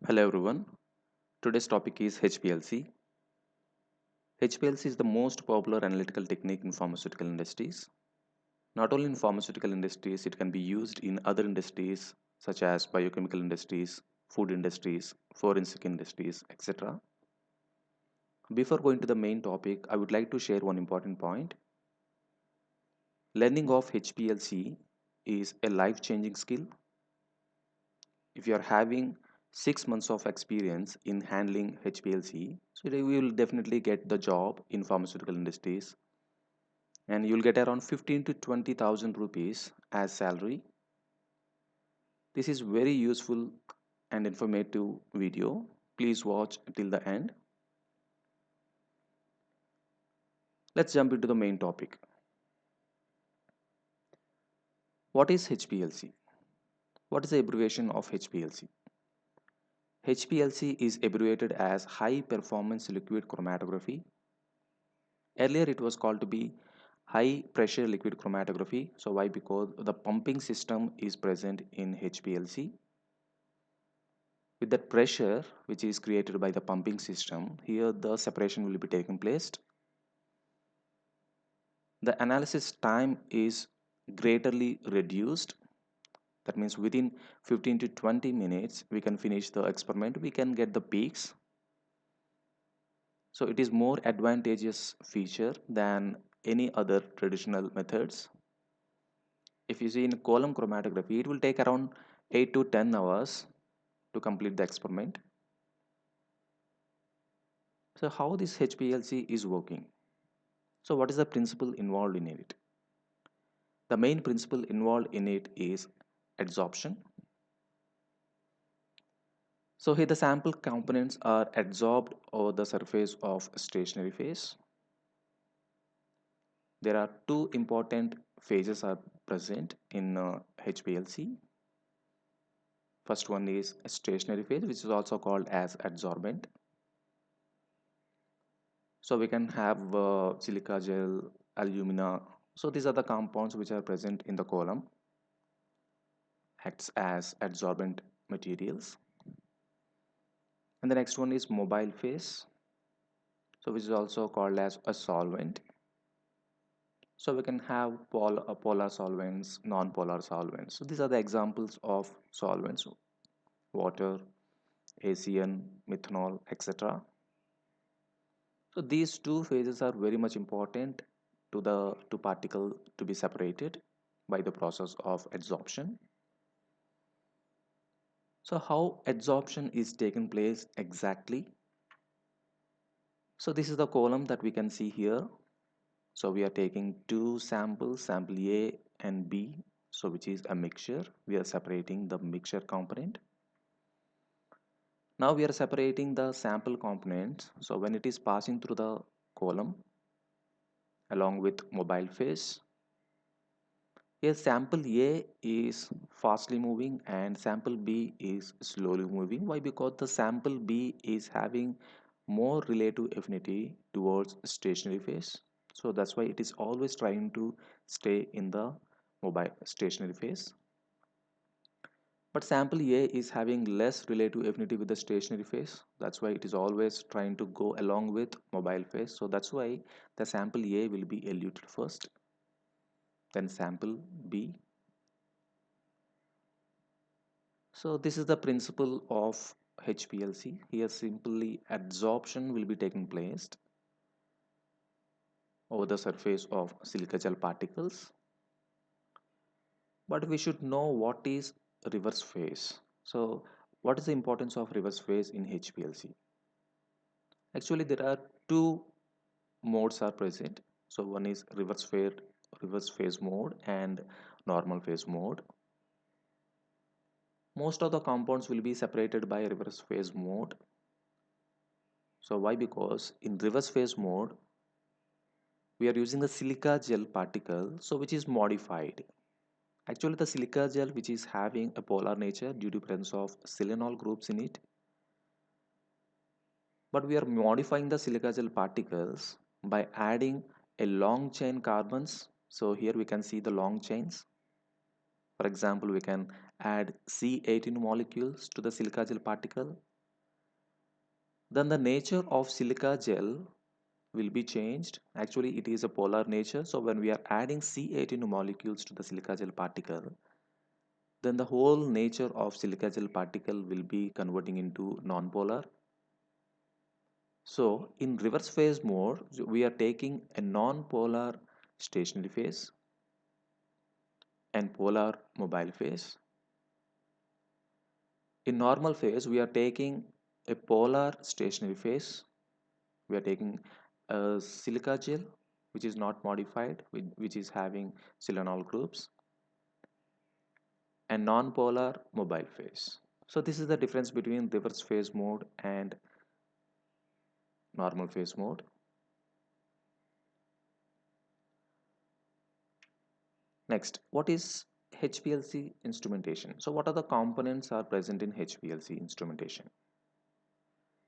Hello everyone. Today's topic is HPLC. HPLC is the most popular analytical technique in pharmaceutical industries. Not only in pharmaceutical industries, it can be used in other industries such as biochemical industries, food industries, forensic industries, etc. Before going to the main topic, I would like to share one important point. Learning of HPLC is a life-changing skill. If you are having 6 months of experience in handling HPLC, so you will definitely get the job in pharmaceutical industries, and you'll get around 15 to 20,000 rupees as salary. This is very useful and informative video. Please watch till the end. Let's jump into the main topic. What is HPLC? What is the abbreviation of HPLC? HPLC is abbreviated as High Performance Liquid Chromatography. Earlier it was called to be High Pressure Liquid Chromatography. So why? Because the pumping system is present in HPLC. With that pressure which is created by the pumping system, here the separation will be taking place. The analysis time is greatly reduced. That means within 15 to 20 minutes we can finish the experiment, we can get the peaks. So it is more advantageous feature than any other traditional methods. If you see in column chromatography, it will take around 8 to 10 hours to complete the experiment. So how this HPLC is working? So what is the principle involved in it? The main principle involved in it is adsorption. So here the sample components are adsorbed over the surface of stationary phase. There are two important phases are present in HPLC. First one is stationary phase, which is also called as adsorbent. So we can have silica gel, alumina. So these are the compounds which are present in the column, acts as adsorbent materials. And the next one is mobile phase, so which is also called as a solvent. So we can have polar solvents, non-polar solvents. So these are the examples of solvents: water, ACN, methanol, etc. So these two phases are very much important to the two particle to be separated by the process of adsorption. So how adsorption is taking place exactly? So this is the column that we can see here. So we are taking two samples, sample A and B, so which is a mixture. We are separating the mixture component. Now we are separating the sample components. So when it is passing through the column along with mobile phase, here sample A is fastly moving and sample B is slowly moving. Why? Because the sample B is having more relative affinity towards stationary phase. So that's why it is always trying to stay in the mobile stationary phase. But sample A is having less relative affinity with the stationary phase. That's why it is always trying to go along with mobile phase. So that's why the sample A will be eluted first, then sample B. So this is the principle of HPLC. Here simply adsorption will be taking place over the surface of silica gel particles. But we should know what is reverse phase. So what is the importance of reverse phase in HPLC? Actually, there are two modes are present. So one is reverse phase mode and normal phase mode. Most of the compounds will be separated by reverse phase mode. So why? Because in reverse phase mode we are using the silica gel particle, so which is modified. Actually the silica gel which is having a polar nature due to presence of selenol groups in it, but we are modifying the silica gel particles by adding a long chain carbons. So here we can see the long chains. For example, we can add C18 molecules to the silica gel particle. Then the nature of silica gel will be changed. Actually, it is a polar nature. So when we are adding C18 molecules to the silica gel particle, then the whole nature of silica gel particle will be converting into non-polar. So in reverse phase mode, we are taking a non-polar stationary phase and polar mobile phase. In normal phase, we are taking a polar stationary phase. We are taking a silica gel, which is not modified, which is having silanol groups, and non-polar mobile phase. So this is the difference between reverse phase mode and normal phase mode. Next, what is HPLC instrumentation? So what are the components are present in HPLC instrumentation?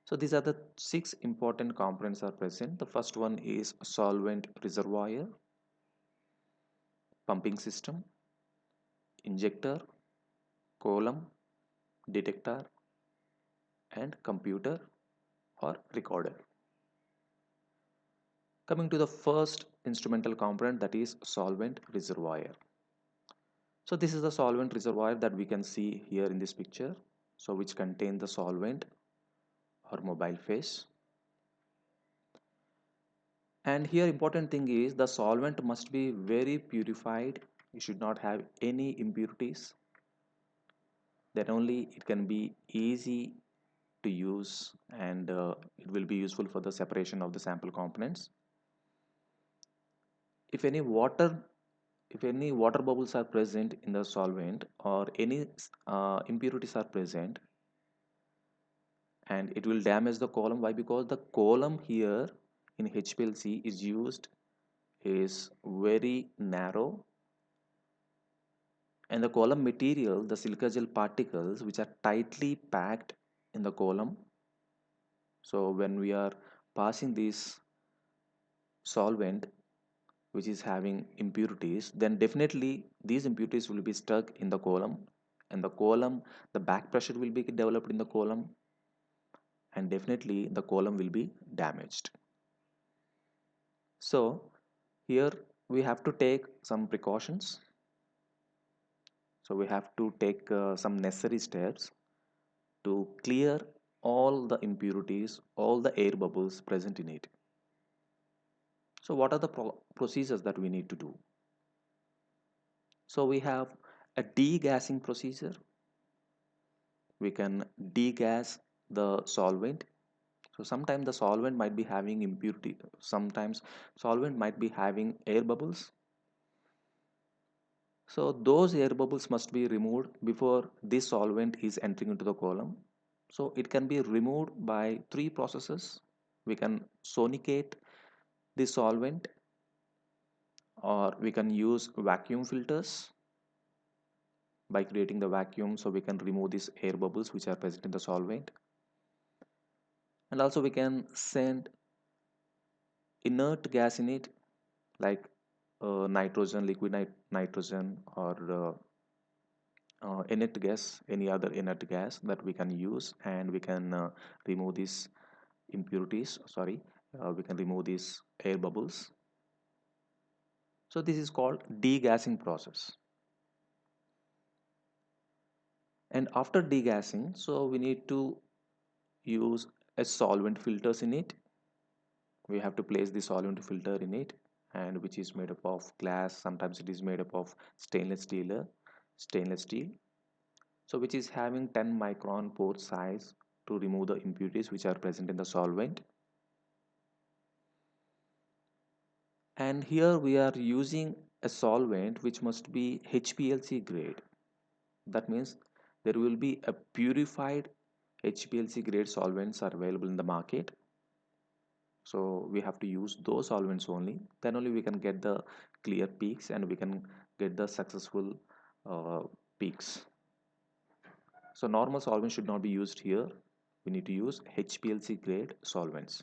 So these are the 6 important components are present. The first one is solvent reservoir, pumping system, injector, column, detector, and computer or recorder. Coming to the first instrumental component, that is solvent reservoir. So this is the solvent reservoir that we can see here in this picture. So which contain the solvent or mobile phase. And here important thing is the solvent must be very purified. You should not have any impurities. Then only it can be easy to use, and it will be useful for the separation of the sample components. If any water if any water bubbles are present in the solvent or any impurities are present, and it will damage the column. Why? Because the column here in HPLC is used is very narrow, and the column material, the silica gel particles which are tightly packed in the column. So when we are passing this solvent which is having impurities, then definitely these impurities will be stuck in the column, and the back pressure will be developed in the column, and definitely the column will be damaged. So here we have to take some precautions. So we have to take some necessary steps to clear all the impurities, all the air bubbles present in it. So what are the procedures that we need to do? So we have a degassing procedure. We can degas the solvent. So sometimes the solvent might be having impurity, sometimes solvent might be having air bubbles. So those air bubbles must be removed before this solvent is entering into the column. So it can be removed by 3 processes. We can sonicate the solvent, or we can use vacuum filters by creating the vacuum, so we can remove these air bubbles which are present in the solvent. And also we can send inert gas in it, like nitrogen, liquid nitrogen, or inert gas, any other inert gas that we can use, and we can remove these impurities, sorry, we can remove these air bubbles. So this is called degassing process. And after degassing, so we need to use a solvent filters in it. We have to place the solvent filter in it, and which is made up of glass, sometimes it is made up of stainless steel, so which is having 10 micron pore size to remove the impurities which are present in the solvent. And here we are using a solvent which must be HPLC grade. That means there will be a purified HPLC grade solvents are available in the market. So we have to use those solvents only. Then only we can get the clear peaks, and we can get the successful uh, peaks. So normal solvents should not be used here. We need to use HPLC grade solvents.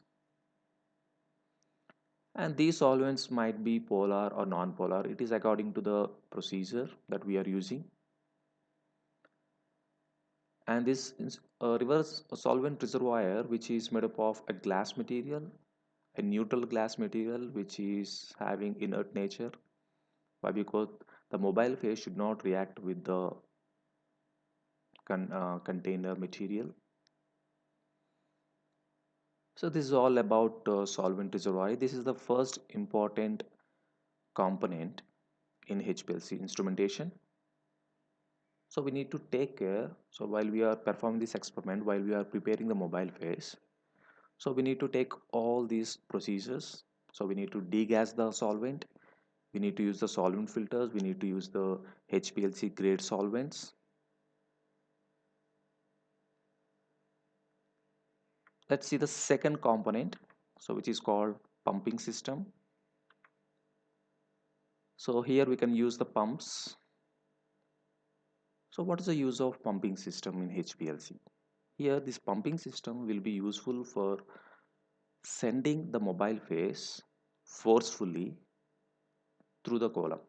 And these solvents might be polar or non-polar. It is according to the procedure that we are using. And this is a reverse solvent reservoir, which is made up of a glass material, a neutral glass material, which is having inert nature. Why? Because the mobile phase should not react with the container material. So this is all about solvent reservoir. This is the first important component in HPLC instrumentation. So we need to take care. So while we are performing this experiment, while we are preparing the mobile phase, so we need to take all these procedures. So we need to degas the solvent. We need to use the solvent filters. We need to use the HPLC grade solvents. Let's see the second component, so which is called pumping system. So here we can use the pumps. So what is the use of pumping system in HPLC? Here this pumping system will be useful for sending the mobile phase forcefully through the column.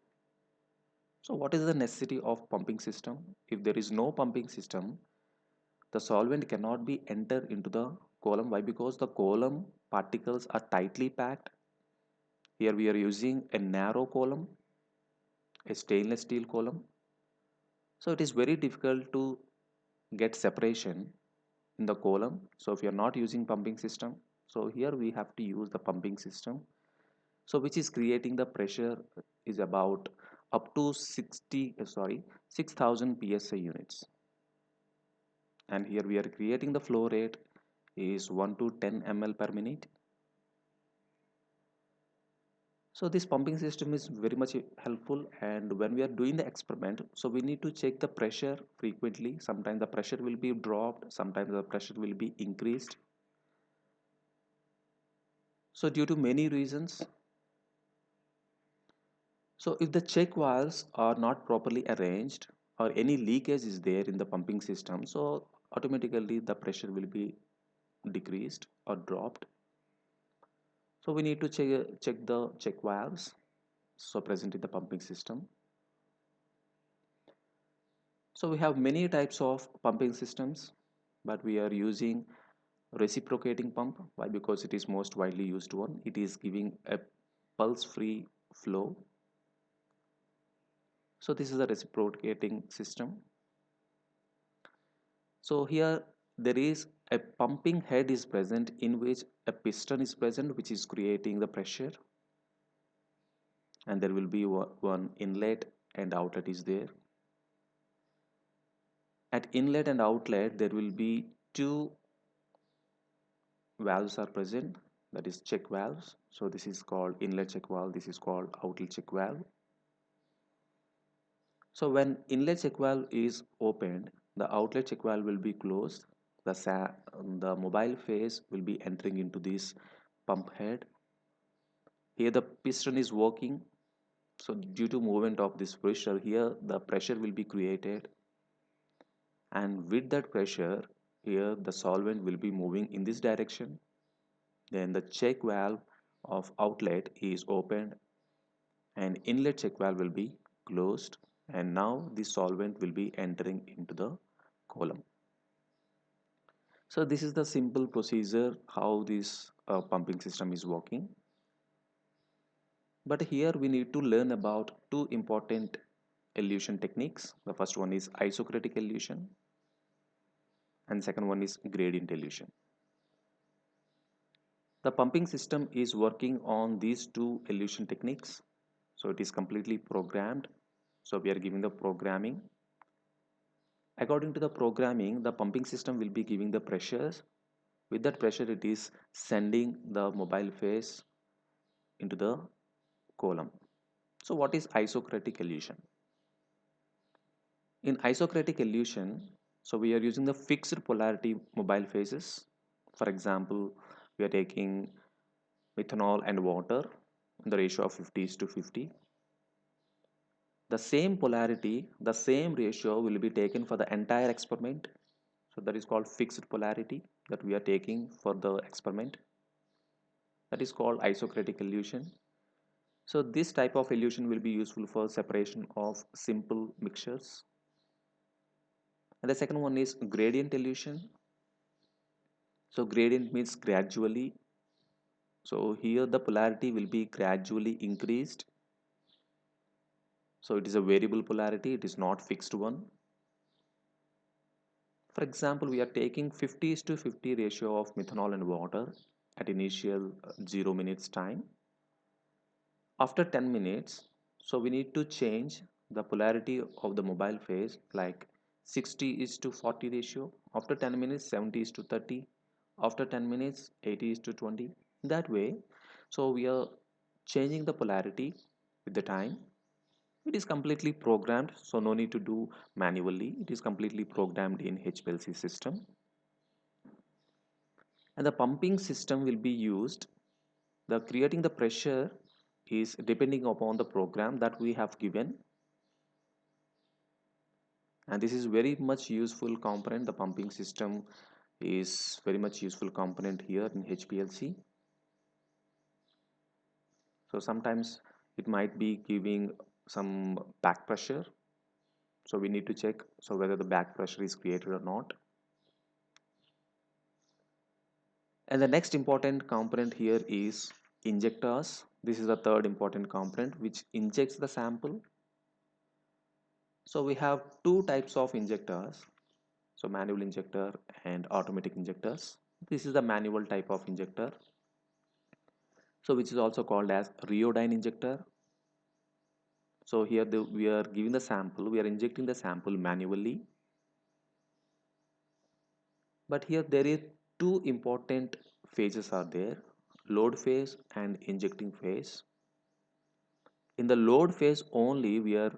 So what is the necessity of pumping system? If there is no pumping system, the solvent cannot be entered into the column. Why? Because the column particles are tightly packed. Here we are using a narrow column, a stainless steel column. So it is very difficult to get separation in the column. So if you are not using pumping system, so here we have to use the pumping system. So which is creating the pressure is about up to 6,000 psi units. And here we are creating the flow rate is 1 to 10 ml per minute. So this pumping system is very much helpful, and when we are doing the experiment, so we need to check the pressure frequently. Sometimes the pressure will be dropped, sometimes the pressure will be increased. So due to many reasons, so if the check valves are not properly arranged or any leakage is there in the pumping system, so automatically the pressure will be decreased or dropped. So we need to check the check valves so present in the pumping system. So we have many types of pumping systems, but we are using reciprocating pump. Why? Because it is most widely used one. It is giving a pulse free flow. So this is a reciprocating system. So here there is a pumping head is present in which a piston is present, which is creating the pressure, and there will be one inlet and outlet is there. At inlet and outlet there will be two valves are present, that is check valves. So this is called inlet check valve, this is called outlet check valve. So when inlet check valve is opened, the outlet check valve will be closed. The mobile phase will be entering into this pump head. Here the piston is working. So due to movement of this pressure, here the pressure will be created. And with that pressure, here the solvent will be moving in this direction. Then the check valve of outlet is opened and inlet check valve will be closed, and now the solvent will be entering into the column. So this is the simple procedure how this pumping system is working. But here we need to learn about two important elution techniques. The first one is isocratic elution and second one is gradient elution. The pumping system is working on these two elution techniques. So it is completely programmed. So we are giving the programming. According to the programming, the pumping system will be giving the pressures. With that pressure, it is sending the mobile phase into the column. So what is isocratic elution? In isocratic elution, so we are using the fixed polarity mobile phases. For example, we are taking methanol and water in the ratio of 50 is to 50. The same polarity, the same ratio will be taken for the entire experiment. So that is called fixed polarity that we are taking for the experiment. That is called isocratic elution. So this type of elution will be useful for separation of simple mixtures. And the second one is gradient illusion. So gradient means gradually. So here the polarity will be gradually increased. So it is a variable polarity, it is not fixed one. For example, we are taking 50 is to 50 ratio of methanol and water at initial 0 minutes time. After 10 minutes, so we need to change the polarity of the mobile phase like 60 is to 40 ratio. After 10 minutes, 70 is to 30. After 10 minutes, 80 is to 20. That way, so we are changing the polarity with the time. It is completely programmed, so no need to do manually. It is completely programmed in HPLC system. And the pumping system will be used. The creating the pressure is depending upon the program that we have given, and this is very much useful component. The pumping system is very much useful component here in HPLC. So sometimes it might be giving some back pressure, so we need to check so whether the back pressure is created or not. And the next important component here is injectors. This is the third important component which injects the sample. So we have two types of injectors, so manual injector and automatic injectors. This is the manual type of injector, so which is also called as rheodyne injector. So here we are giving the sample, we are injecting the sample manually, but here there is two important phases are there: load phase and injecting phase. In the load phase only we are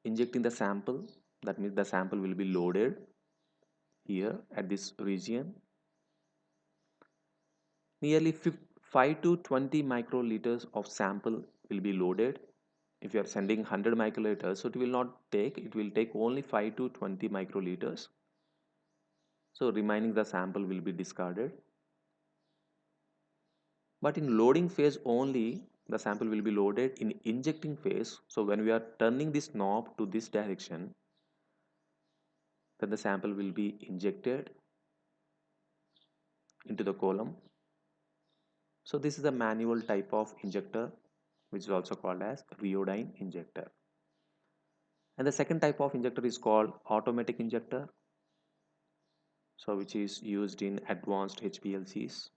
injecting the sample, that means the sample will be loaded here at this region. Nearly 5 to 20 microliters of sample will be loaded. If you are sending 100 microliters, so it will not take, it will take only 5 to 20 microliters. So remaining the sample will be discarded. But in loading phase only, the sample will be loaded. In injecting phase, so when we are turning this knob to this direction, then the sample will be injected into the column. So this is a manual type of injector, which is also called as rheodyne injector. And the second type of injector is called automatic injector, so which is used in advanced HPLCs.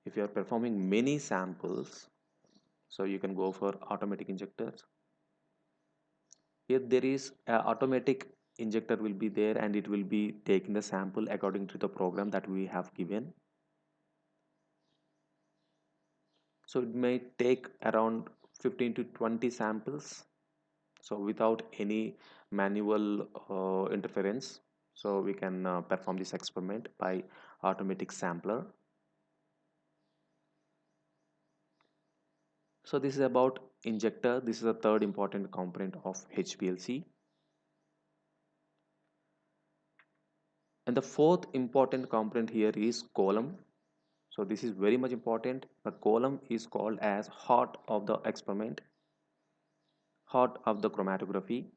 If you are performing many samples, so you can go for automatic injectors. Here there is a automatic injector will be there, and it will be taking the sample according to the program that we have given. So it may take around 15 to 20 samples, so without any manual interference, so we can perform this experiment by automatic sampler. So this is about injector. This is the third important component of HPLC. And the fourth important component here is column. So this is very much important. The column is called as heart of the experiment, heart of the chromatography.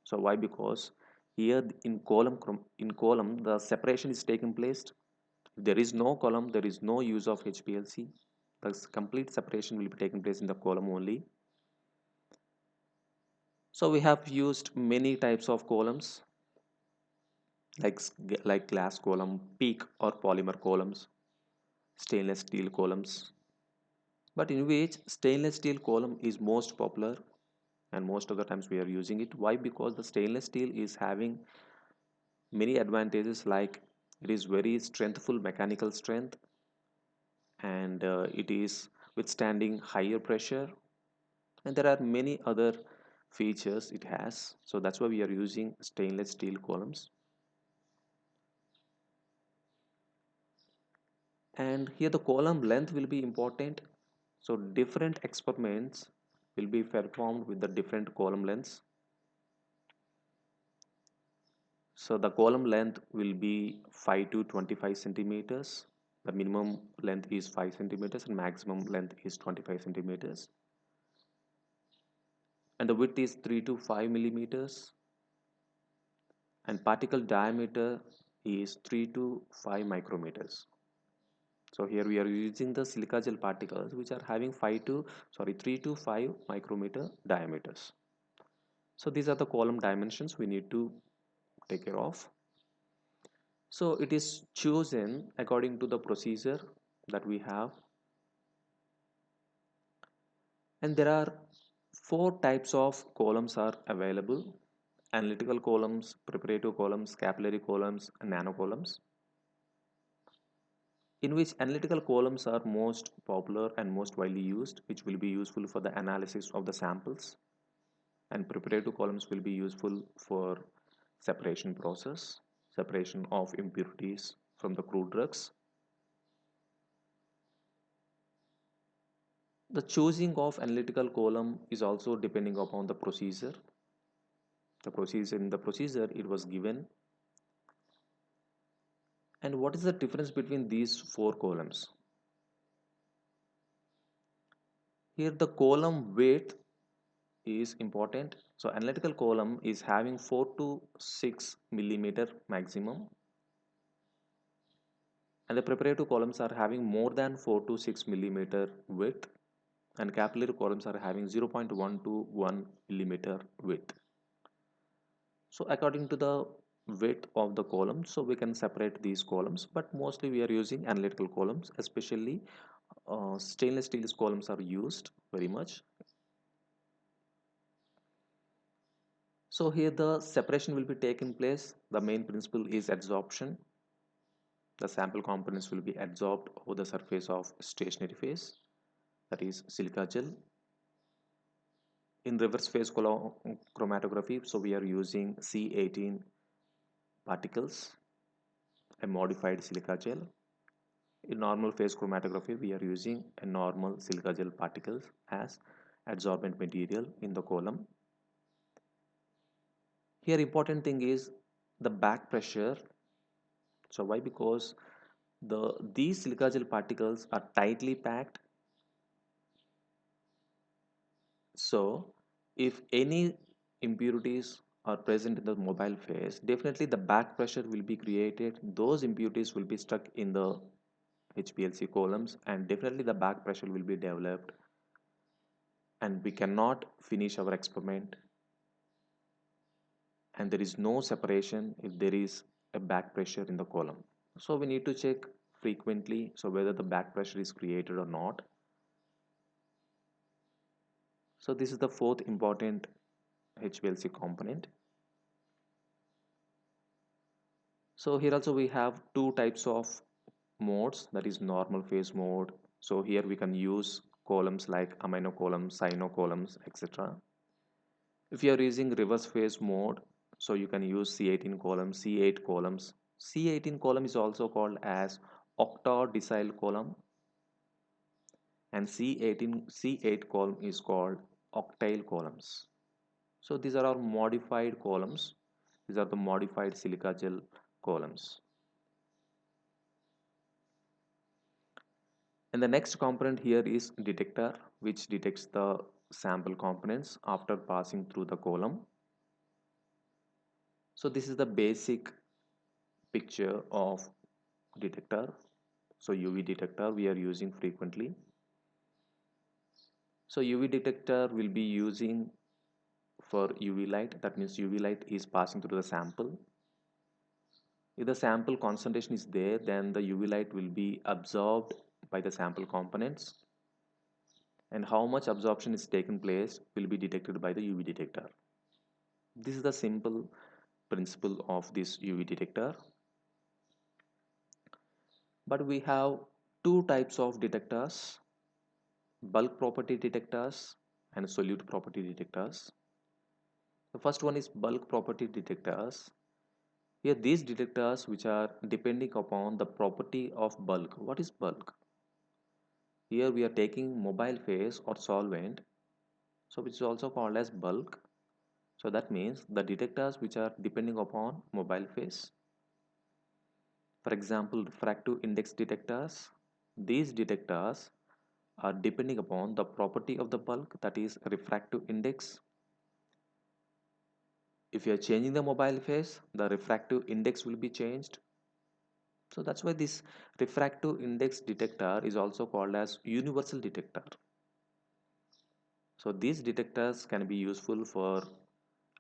So why? Because here in column the separation is taking place. If there is no column, there is no use of HPLC. The complete separation will be taking place in the column only. So we have used many types of columns, like glass column, PEEK or polymer columns, stainless steel columns, but in which stainless steel column is most popular, and most of the times we are using it. Why? Because the stainless steel is having many advantages, like it is very strengthful mechanical strength, and it is withstanding higher pressure, and there are many other features it has. So that's why we are using stainless steel columns. And here the column length will be important, so different experiments will be performed with the different column lengths. So the column length will be 5 to 25 centimeters. The minimum length is 5 centimeters and maximum length is 25 centimeters. And the width is 3 to 5 millimeters. and particle diameter is 3 to 5 micrometers. So here we are using the silica gel particles which are having 3 to 5 micrometer diameters. So these are the column dimensions we need to take care of. So it is chosen according to the procedure that we have, and there are four types of columns are available: analytical columns, preparative columns, capillary columns, and nano columns, in which analytical columns are most popular and most widely used, which will be useful for the analysis of the samples, and preparative columns will be useful for separation process, separation of impurities from the crude drugs. The choosing of analytical column is also depending upon the procedure. In the procedure it was given. And what is the difference between these four columns? Here the column weight is important. So analytical column is having 4 to 6 millimeter maximum, and the preparative columns are having more than 4 to 6 millimeter width, and capillary columns are having 0.1 to 1 millimeter width. So according to the width of the column, so we can separate these columns, but mostly we are using analytical columns, especially stainless steel columns are used very much. So here the separation will be taken place. The main principle is adsorption. The sample components will be adsorbed over the surface of stationary phase, that is silica gel. In reverse phase chromatography, so we are using C18 particles, a modified silica gel. In normal phase chromatography, we are using a normal silica gel particles as adsorbent material in the column. Here important thing is the back pressure. So why? Because these silica gel particles are tightly packed. So if any impurities are present in the mobile phase, definitely the back pressure will be created. Those impurities will be stuck in the HPLC columns, and definitely the back pressure will be developed, and we cannot finish our experiment, and there is no separation if there is a back pressure in the column. So we need to check frequently so whether the back pressure is created or not. So this is the fourth important HPLC component. So here also we have two types of modes, that is normal phase mode. So here we can use columns like amino columns, cyano columns, etc. If you are using reverse phase mode, so you can use C18 columns, C8 columns. C18 column is also called as octadecyl column, and C8 column is called octyl columns. So these are our modified columns. These are the modified silica gel columns. And the next component here is detector, which detects the sample components after passing through the column. So this is the basic picture of detector. So UV detector we are using frequently. So UV detector will be using for UV light. That means UV light is passing through the sample. If the sample concentration is there, then the UV light will be absorbed by the sample components, and how much absorption is taken place will be detected by the UV detector. This is the simple principle of this UV detector. But we have two types of detectors: bulk property detectors and solute property detectors. The first one is bulk property detectors. Here these detectors which are depending upon the property of bulk. What is bulk? Here we are taking mobile phase or solvent, so which is also called as bulk. So that means the detectors which are depending upon mobile phase. For example, refractive index detectors. These detectors are depending upon the property of the bulk, that is refractive index. If you're changing the mobile phase, the refractive index will be changed. So that's why this refractive index detector is also called as universal detector. So these detectors can be useful for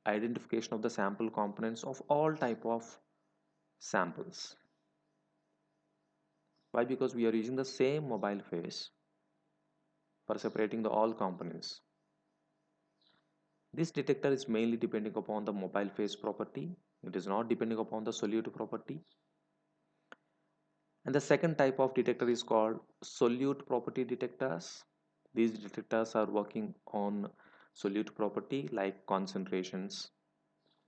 identification of the sample components of all type of samples. Why? Because we are using the same mobile phase for separating the all components. This detector is mainly depending upon the mobile phase property. It is not depending upon the solute property. And the second type of detector is called solute property detectors. These detectors are working on solute property like concentrations,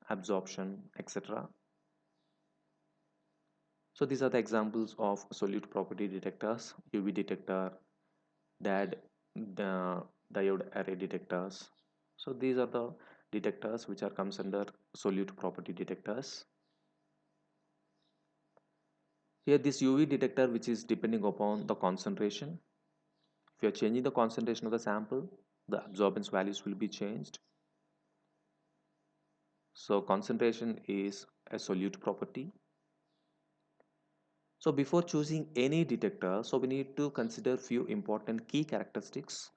absorption, etc. So these are the examples of solute property detectors: UV detector, DAD, the diode array detectors. So these are the detectors which are comes under solute property detectors. Here this UV detector which is depending upon the concentration. If you are changing the concentration of the sample, the absorbance values will be changed. So concentration is a solute property. So before choosing any detector, so we need to consider few important key characteristics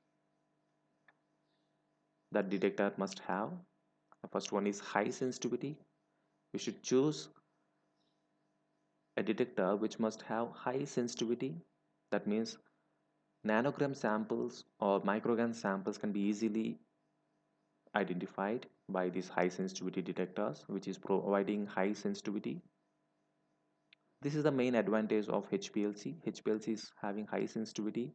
that detector must have. The first one is high sensitivity. We should choose a detector which must have high sensitivity. That means nanogram samples or microgram samples can be easily identified by these high sensitivity detectors, which is providing high sensitivity. This is the main advantage of HPLC. HPLC is having high sensitivity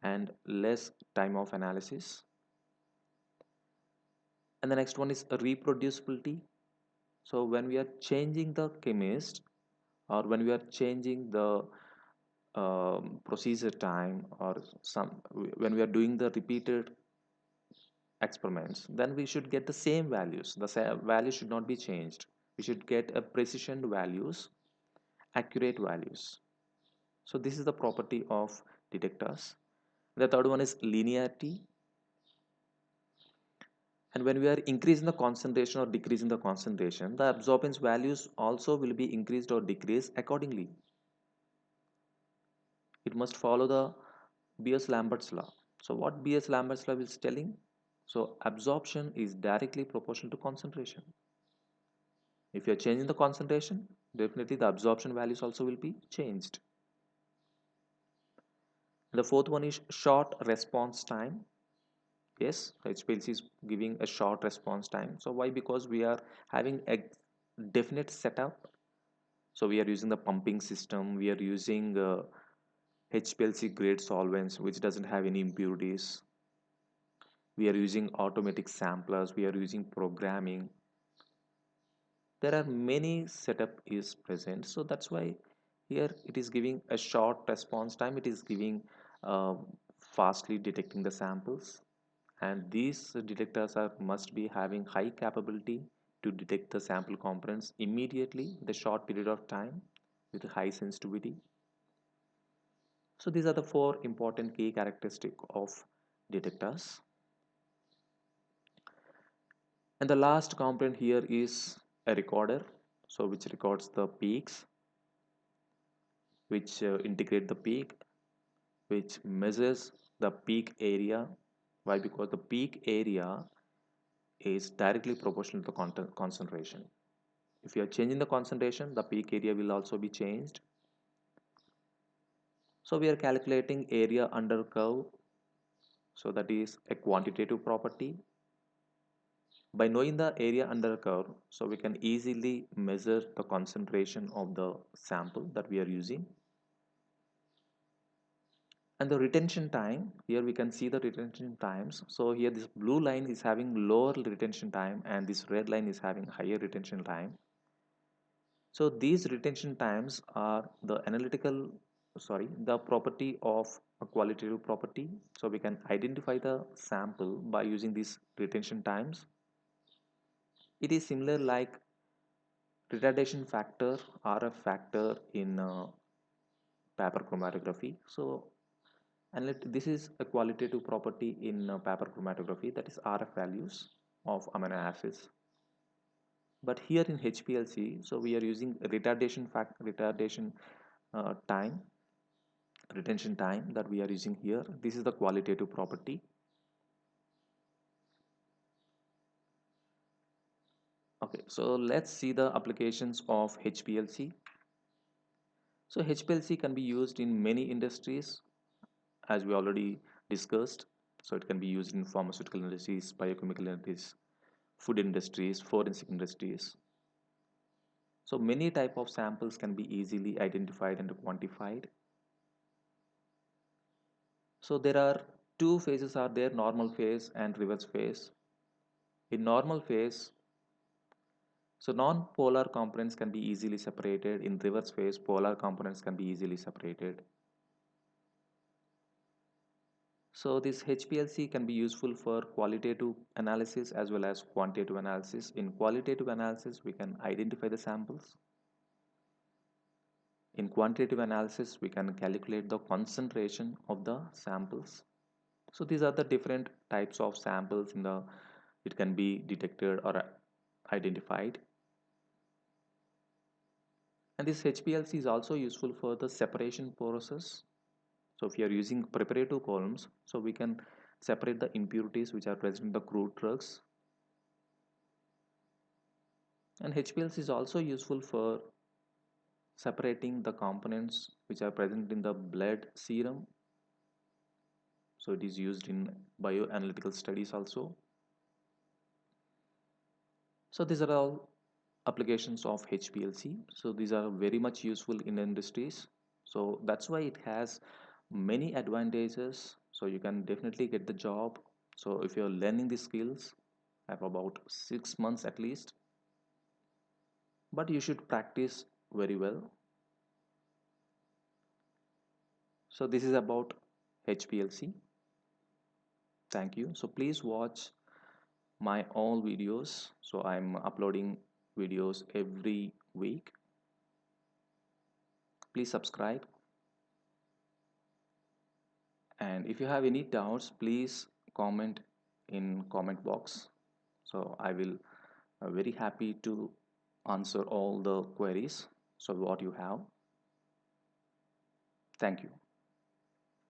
and less time of analysis. And the next one is reproducibility. So when we are changing the chemist, or when we are changing the procedure time, or some when we are doing the repeated experiments, then we should get the same values. The value should not be changed. We should get a precision values, accurate values. So this is the property of detectors. The third one is linearity. And when we are increasing the concentration or decreasing the concentration, the absorbance values also will be increased or decreased accordingly. It must follow the Beers-Lambert's law. So what Beers-Lambert's law is telling? So absorption is directly proportional to concentration. If you are changing the concentration, definitely the absorption values also will be changed. The fourth one is short response time. Yes, HPLC is giving a short response time. So why? Because we are having a definite setup. So we are using the pumping system. We are using HPLC grade solvents, which doesn't have any impurities. We are using automatic samplers. We are using programming. There are many setup is present. So that's why here it is giving a short response time. It is giving uh, fastly detecting the samples. And these detectors are must be having high capability to detect the sample components immediately in the short period of time with high sensitivity. So these are the four important key characteristics of detectors. And the last component here is a recorder, so which records the peaks, which integrate the peak, which measures the peak area. Why? Because the peak area is directly proportional to the concentration. If you are changing the concentration, the peak area will also be changed. So we are calculating area under curve. So that is a quantitative property. By knowing the area under curve, so we can easily measure the concentration of the sample that we are using. And the retention time, here we can see the retention times. So here this blue line is having lower retention time and this red line is having higher retention time. So these retention times are the property of a qualitative property. So we can identify the sample by using these retention times. It is similar like retardation factor, RF factor in paper chromatography. So and this is a qualitative property in paper chromatography, that is RF values of amino acids. But here in HPLC, so we are using retardation time, retention time that we are using here. This is the qualitative property. Okay, so let's see the applications of HPLC. So HPLC can be used in many industries, as we already discussed. So it can be used in pharmaceutical industries, biochemical industries, food industries, forensic industries. So many type of samples can be easily identified and quantified. So there are two phases are there, normal phase and reverse phase. In normal phase, so non-polar components can be easily separated. In reverse phase, polar components can be easily separated. So this HPLC can be useful for qualitative analysis as well as quantitative analysis. In qualitative analysis, we can identify the samples. In quantitative analysis, we can calculate the concentration of the samples. So these are the different types of samples in the it can be detected or identified. And this HPLC is also useful for the separation process. So if you are using preparative columns, so we can separate the impurities which are present in the crude drugs. And HPLC is also useful for separating the components which are present in the blood serum. So it is used in bioanalytical studies also. So these are all applications of HPLC. So these are very much useful in industries. So that's why it has many advantages. So you can definitely get the job. So if you're learning these skills, have about 6 months at least, but you should practice very well. So this is about HPLC. Thank you. So please watch my all videos. So I'm uploading videos every week. Please subscribe. And if you have any doubts, please comment in comment box. So I will very happy to answer all the queries. So what you have. Thank you.